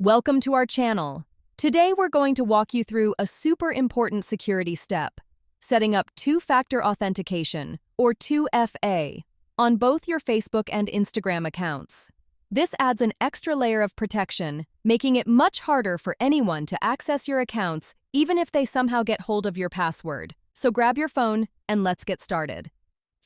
Welcome to our channel. Today we're going to walk you through a super important security step, setting up two-factor authentication, or 2FA, on both your Facebook and Instagram accounts. This adds an extra layer of protection, making it much harder for anyone to access your accounts, even if they somehow get hold of your password. So grab your phone and let's get started.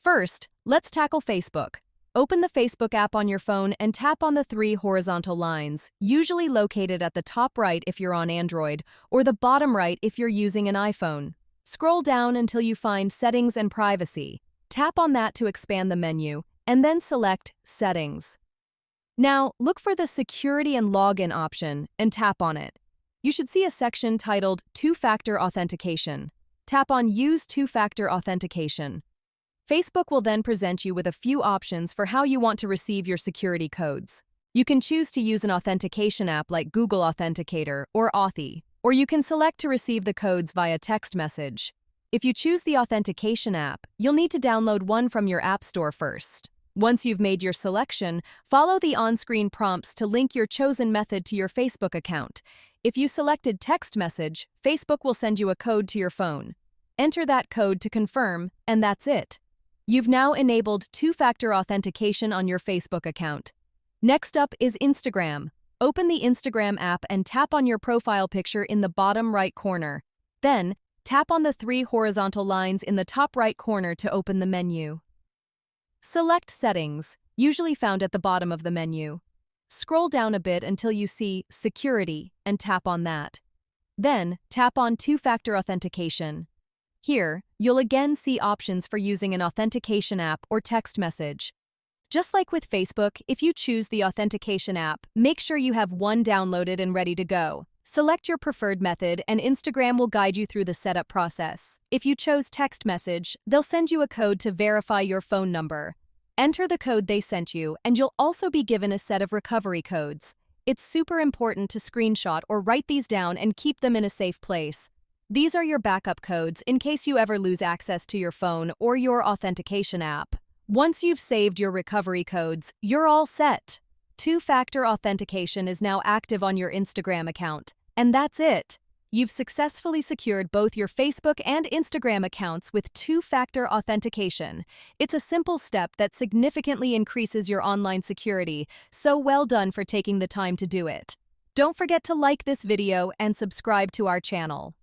First, let's tackle Facebook. Open the Facebook app on your phone and tap on the three horizontal lines, usually located at the top right if you're on Android, or the bottom right if you're using an iPhone. Scroll down until you find Settings and Privacy. Tap on that to expand the menu, and then select Settings. Now, look for the Security and Login option and tap on it. You should see a section titled Two-Factor Authentication. Tap on Use Two-Factor Authentication. Facebook will then present you with a few options for how you want to receive your security codes. You can choose to use an authentication app like Google Authenticator or Authy, or you can select to receive the codes via text message. If you choose the authentication app, you'll need to download one from your App Store first. Once you've made your selection, follow the on-screen prompts to link your chosen method to your Facebook account. If you selected text message, Facebook will send you a code to your phone. Enter that code to confirm, and that's it. You've now enabled two-factor authentication on your Facebook account. Next up is Instagram. Open the Instagram app and tap on your profile picture in the bottom right corner. Then, tap on the three horizontal lines in the top right corner to open the menu. Select Settings, usually found at the bottom of the menu. Scroll down a bit until you see Security and tap on that. Then, tap on Two-Factor Authentication. Here, you'll again see options for using an authentication app or text message. Just like with Facebook, if you choose the authentication app, make sure you have one downloaded and ready to go. Select your preferred method and Instagram will guide you through the setup process. If you chose text message, they'll send you a code to verify your phone number. Enter the code they sent you, and you'll also be given a set of recovery codes. It's super important to screenshot or write these down and keep them in a safe place. These are your backup codes in case you ever lose access to your phone or your authentication app. Once you've saved your recovery codes, you're all set. Two-factor authentication is now active on your Instagram account. And that's it. You've successfully secured both your Facebook and Instagram accounts with two-factor authentication. It's a simple step that significantly increases your online security, so well done for taking the time to do it. Don't forget to like this video and subscribe to our channel.